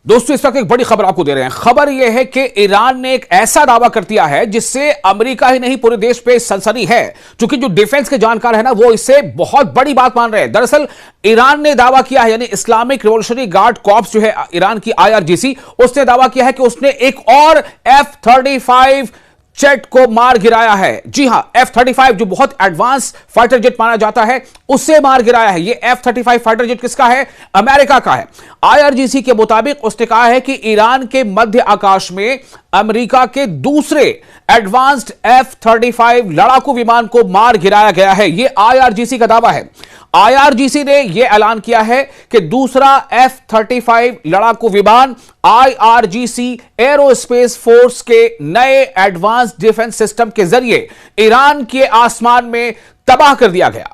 दोस्तों, इस वक्त एक बड़ी खबर आपको दे रहे हैं। खबर यह है कि ईरान ने एक ऐसा दावा कर दिया है जिससे अमेरिका ही नहीं पूरे देश पे सनसनी है। क्योंकि जो डिफेंस के जानकार है ना, वो इसे बहुत बड़ी बात मान रहे हैं। दरअसल ईरान ने दावा किया है, यानी इस्लामिक रिवॉल्यूशनरी गार्ड कॉर्प्स जो है ईरान की IRGC, उसने दावा किया है कि उसने एक और F-35 जेट को मार गिराया है। जी हां, F-35 जो बहुत एडवांस फाइटर जेट माना जाता है, उससे मार गिराया है। ये F-35 फाइटर जेट किसका है? अमेरिका का है। IRGC के मुताबिक उसने कहा है कि ईरान के मध्य आकाश में अमेरिका के दूसरे एडवांस्ड F-35 लड़ाकू विमान को मार गिराया गया है। यह IRGC का दावा है। IRGC ने यह ऐलान किया है कि दूसरा F-35 लड़ाकू विमान IRGC एरोस्पेस फोर्स के नए एडवांस डिफेंस सिस्टम के जरिए ईरान के आसमान में तबाह कर दिया गया।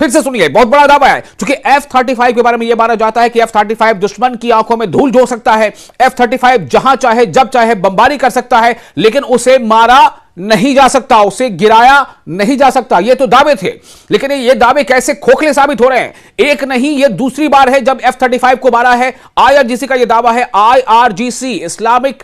फिर से सुनिए, बहुत बड़ा दावा है। क्योंकि F-35 के बारे में यह माना जाता है कि F-35 दुश्मन की आंखों में धूल झोंक सकता है। F-35 जहां चाहे जब चाहे बमबारी कर सकता है, लेकिन उसे मारा नहीं जा सकता, उसे गिराया नहीं जा सकता। ये तो दावे थे, लेकिन ये दावे कैसे खोखले साबित हो रहे हैं। एक नहीं, ये दूसरी बार है जब F-35 को मारा है। IRGC का यह दावा है। IRGC Islamic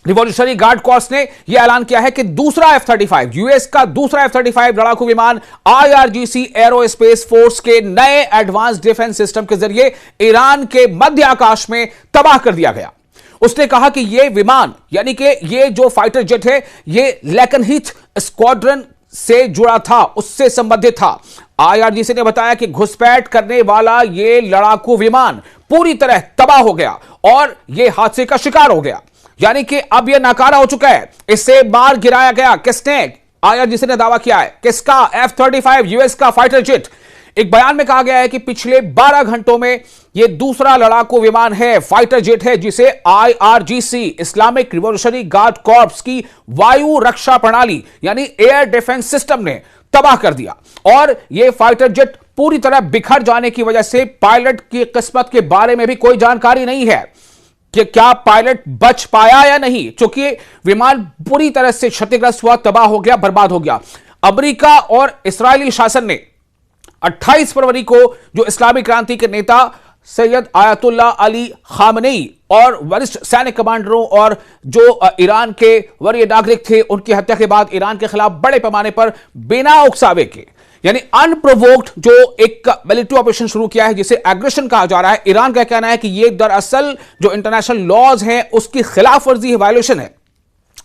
revolutionary guard corps ने यह ऐलान किया है कि दूसरा F-35, यूएस का दूसरा F-35 लड़ाकू विमान IRGC एरोस्पेस फोर्स के नए एडवांस डिफेंस सिस्टम के जरिए ईरान के मध्य आकाश में तबाह कर दिया गया। उसने कहा कि यह विमान, यानी कि यह जो फाइटर जेट है, यह लेकनहीथ स्क्वाड्रन से जुड़ा था, उससे संबंधित था। IRGC ने बताया कि घुसपैठ करने वाला यह लड़ाकू विमान पूरी तरह तबाह हो गया और यह हादसे का शिकार हो गया। यानी कि अब यह नाकारा हो चुका है, इसे मार गिराया गया। किसने? IRGC ने दावा किया है। किसका? F-35 यूएस का फाइटर जेट। एक बयान में कहा गया है कि पिछले 12 घंटों में यह दूसरा लड़ाकू विमान है, फाइटर जेट है, जिसे IRGC Islamic revolutionary guard corps की वायु रक्षा प्रणाली यानी एयर डिफेंस सिस्टम ने तबाह कर दिया। और यह फाइटर जेट पूरी तरह बिखर जाने की वजह से पायलट की किस्मत के बारे में भी कोई जानकारी नहीं है कि क्या पायलट बच पाया या नहीं, क्योंकि विमान पूरी तरह से क्षतिग्रस्त हुआ, तबाह हो गया, बर्बाद हो गया। अमेरिका और इस्राएली शासन ने 28 फरवरी को जो इस्लामी क्रांति के नेता सैयद आयतुल्लाह अली खामनेई और वरिष्ठ सैन्य कमांडरों और जो ईरान के वरीय नागरिक थे, उनकी हत्या के बाद ईरान के खिलाफ बड़े पैमाने पर बिना उकसावे के, यानी अनप्रोवोक्ड जो एक मिलिट्री ऑपरेशन शुरू किया है, जिसे एग्रेशन कहा जा रहा है। ईरान का कहना है कि यह दरअसल जो इंटरनेशनल लॉज हैं उसकी खिलाफ वर्जी है, वायलेशन है।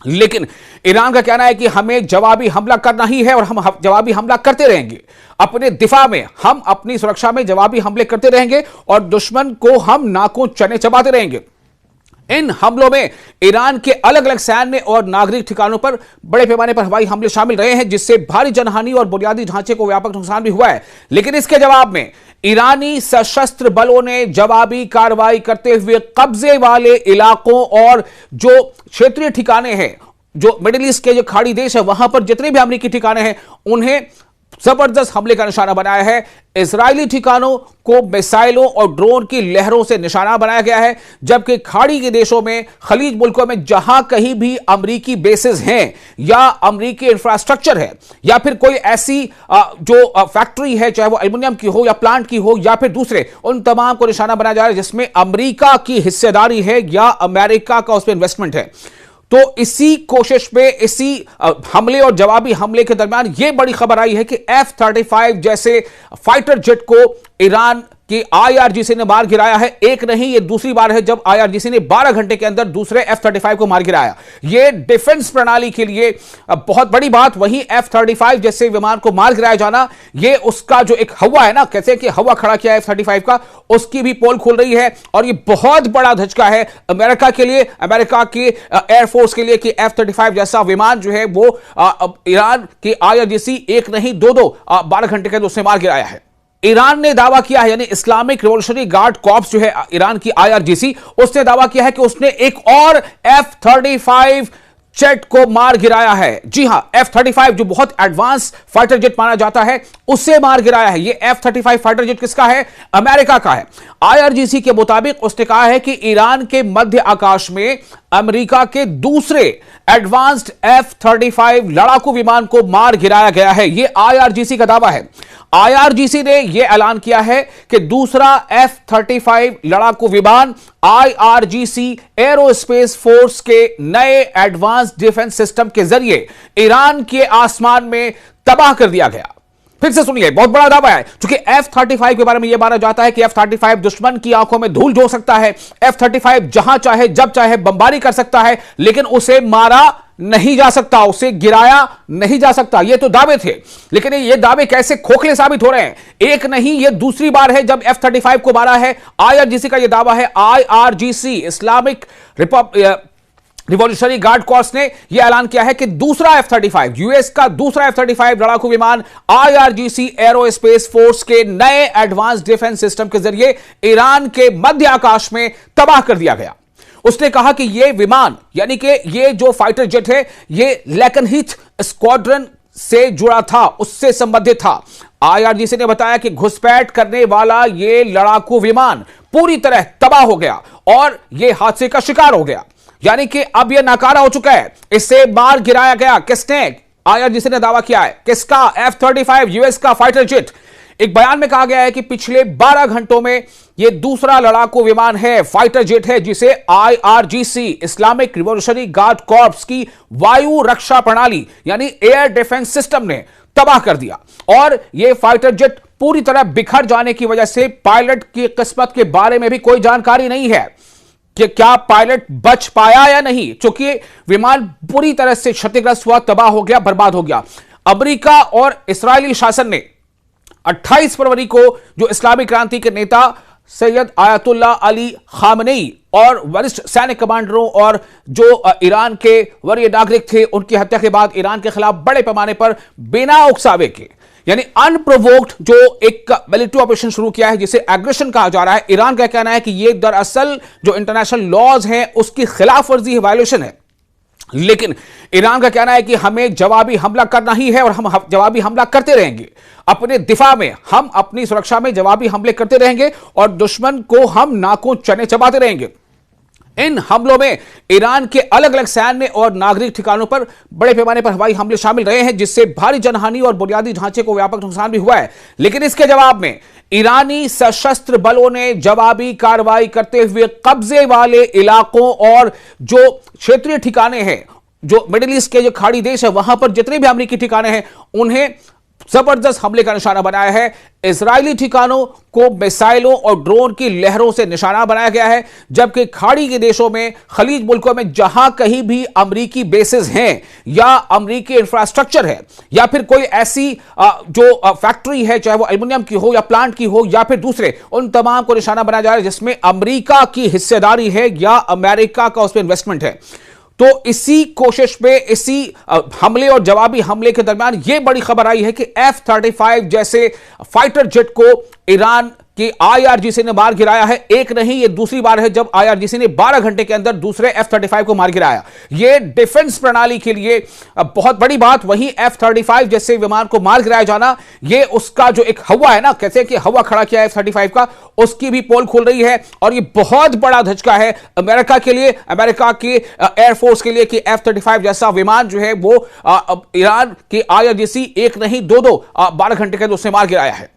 लेकिन ईरान का कहना है कि हमें जवाबी हमला करना ही है और हम जवाबी हमला करते रहेंगे। अपने दिफा में, हम अपनी सुरक्षा में जवाबी हमले करते रहेंगे और दुश्मन को हम नाकों चने चबाते रहेंगे। इन हमलों में ईरान के अलग अलग सैन्य और नागरिक ठिकानों पर बड़े पैमाने पर हवाई हमले शामिल रहे हैं, जिससे भारी जनहानि और बुनियादी ढांचे को व्यापक नुकसान भी हुआ है। लेकिन इसके जवाब में ईरानी सशस्त्र बलों ने जवाबी कार्रवाई करते हुए कब्जे वाले इलाकों और जो क्षेत्रीय ठिकाने हैं, जो मिडिल ईस्ट के जो खाड़ी देश है, वहां पर जितने भी अमेरिकी ठिकाने हैं, उन्हें जबरदस्त हमले का निशाना बनाया है। इजरायली ठिकानों को मिसाइलों और ड्रोन की लहरों से निशाना बनाया गया है, जबकि खाड़ी के देशों में, खलीज मुल्कों में जहां कहीं भी अमेरिकी बेसेस हैं या अमेरिकी इंफ्रास्ट्रक्चर है या फिर कोई ऐसी जो फैक्ट्री है, चाहे वो एल्युमिनियम की हो या प्लांट की हो या फिर दूसरे, उन तमाम को निशाना बनाया जा रहा है जिसमें अमेरिका की हिस्सेदारी है या अमेरिका का उसमें इन्वेस्टमेंट है। तो इसी कोशिश में, इसी हमले और जवाबी हमले के दरमियान यह बड़ी खबर आई है कि F-35 जैसे फाइटर जेट को ईरान की IRGC ने मार गिराया है। एक नहीं, यह दूसरी बार है जब IRGC ने 12 घंटे के अंदर दूसरे F-35 को मार गिराया। यह डिफेंस प्रणाली के लिए बहुत बड़ी बात। वहीं F-35 जैसे विमान को मार गिराया जाना, यह उसका जो एक हवा है ना, कैसे कि हवा खड़ा किया F-35 का, उसकी भी पोल खुल रही है। और यह बहुत बड़ा धचका है अमेरिका के लिए, अमेरिका की एयरफोर्स के लिए कि F-35 जैसा विमान जो है वो ईरान की IRGC एक नहीं, दो 12 घंटे के अंदर उसने मार गिराया है। ईरान ने दावा किया है, यानी इस्लामिक रिवॉल्यूशनरी गार्ड कॉर्प्स जो है ईरान की IRGC, उसने दावा किया है कि उसने एक और F-35 जेट को मार गिराया है। जी हां, F-35 जो बहुत एडवांस फाइटर जेट माना जाता है, उससे मार गिराया है। ये F-35 फाइटर जेट किसका है? अमेरिका का है। IRGC के मुताबिक उसने कहा है कि ईरान के मध्य आकाश में अमेरिका के दूसरे एडवांस्ड F-35 लड़ाकू विमान को मार गिराया गया है। यह IRGC का दावा है। IRGC ने यह ऐलान किया है कि दूसरा F-35 लड़ाकू विमान IRGC एरोस्पेस फोर्स के नए एडवांस डिफेंस सिस्टम के जरिए ईरान के आसमान में तबाह कर दिया गया। फिर से सुनिए, बहुत बड़ा दावा है। क्योंकि F-35 के बारे में यह माना जाता है कि F-35 दुश्मन की आंखों में धूल झोंक सकता है। F-35 जहां चाहे जब चाहे बमबारी कर सकता है, लेकिन उसे मारा नहीं जा सकता, उसे गिराया नहीं जा सकता। ये तो दावे थे, लेकिन ये दावे कैसे खोखले साबित हो रहे हैं। एक नहीं, ये दूसरी बार है जब F-35 को मारा है। IRGC का यह दावा है। IRGC Islamic revolutionary guard corps ने यह ऐलान किया है कि दूसरा F-35, यूएस का दूसरा F-35 लड़ाकू विमान IRGC एरोस्पेस फोर्स के नए एडवांस डिफेंस सिस्टम के जरिए ईरान के मध्य आकाश में तबाह कर दिया गया। उसने कहा कि यह विमान, यानी कि यह जो फाइटर जेट है, यह लैकनहीथ स्क्वाड्रन से जुड़ा था, उससे संबंधित था। IRGC ने बताया कि घुसपैठ करने वाला यह लड़ाकू विमान पूरी तरह तबाह हो गया और यह हादसे का शिकार हो गया, यानी कि अब यह नाकारा हो चुका है। इसे मार गिराया गया। किसने? IRGC ने दावा किया है। किसका? F-35 यूएस का फाइटर जेट। एक बयान में कहा गया है कि पिछले 12 घंटों में यह दूसरा लड़ाकू विमान है, फाइटर जेट है, जिसे IRGC Islamic revolutionary guard corps की वायु रक्षा प्रणाली यानी एयर डिफेंस सिस्टम ने तबाह कर दिया। और यह फाइटर जेट पूरी तरह बिखर जाने की वजह से पायलट की किस्मत के बारे में भी कोई जानकारी नहीं है कि क्या पायलट बच पाया या नहीं, क्योंकि विमान पूरी तरह से क्षतिग्रस्त हुआ, तबाह हो गया, बर्बाद हो गया। अमेरिका और इस्राएली शासन ने 28 फरवरी को जो इस्लामी क्रांति के नेता सैयद आयतुल्लाह अली खामनेई और वरिष्ठ सैनिक कमांडरों और जो ईरान के वरीय नागरिक थे, उनकी हत्या के बाद ईरान के खिलाफ बड़े पैमाने पर बिना उकसावे के, यानी अनप्रोवोक्ड जो एक मिलिट्री ऑपरेशन शुरू किया है, जिसे एग्रेशन कहा जा रहा है। ईरान का कहना है कि यह दरअसल जो इंटरनेशनल लॉज हैं उसकी खिलाफ वर्जी है, वायलेशन है। लेकिन ईरान का कहना है कि हमें जवाबी हमला करना ही है और हम जवाबी हमला करते रहेंगे। अपने दिफा में, हम अपनी सुरक्षा में जवाबी हमले करते रहेंगे और दुश्मन को हम नाकों चने चबाते रहेंगे। इन हमलों में ईरान के अलग अलग सैन्य और नागरिक ठिकानों पर बड़े पैमाने पर हवाई हमले शामिल रहे हैं, जिससे भारी जनहानि और बुनियादी ढांचे को व्यापक नुकसान भी हुआ है। लेकिन इसके जवाब में ईरानी सशस्त्र बलों ने जवाबी कार्रवाई करते हुए कब्जे वाले इलाकों और जो क्षेत्रीय ठिकाने हैं, जो मिडिल ईस्ट के जो खाड़ी देश है, वहां पर जितने भी अमेरिकी ठिकाने हैं, उन्हें जबरदस्त हमले का निशाना बनाया है। इजरायली ठिकानों को मिसाइलों और ड्रोन की लहरों से निशाना बनाया गया है, जबकि खाड़ी के देशों में, खलीज मुल्कों में जहां कहीं भी अमेरिकी बेसेस हैं या अमेरिकी इंफ्रास्ट्रक्चर है या फिर कोई ऐसी जो फैक्ट्री है, चाहे वो एल्युमिनियम की हो या प्लांट की हो या फिर दूसरे, उन तमाम को निशाना बनाया जा रहा है जिसमें अमेरिका की हिस्सेदारी है या अमेरिका का उसमें इन्वेस्टमेंट है। तो इसी कोशिश में, इसी हमले और जवाबी हमले के दरमियान यह बड़ी खबर आई है कि F-35 जैसे फाइटर जेट को ईरान की IRGC ने मार गिराया है। एक नहीं, यह दूसरी बार है जब IRGC ने 12 घंटे के अंदर दूसरे F-35 को मार गिराया। यह डिफेंस प्रणाली के लिए बहुत बड़ी बात। वहीं F-35 जैसे विमान को मार गिराया जाना, यह उसका जो एक हवा है ना, कैसे कि हवा खड़ा किया F-35 का, उसकी भी पोल खुल रही है। और यह बहुत बड़ा धचका है अमेरिका के लिए, अमेरिका की एयरफोर्स के लिए कि F-35 जैसा विमान जो है वो ईरान की IRGC एक नहीं, दो 12 घंटे के अंदर उसने मार गिराया है।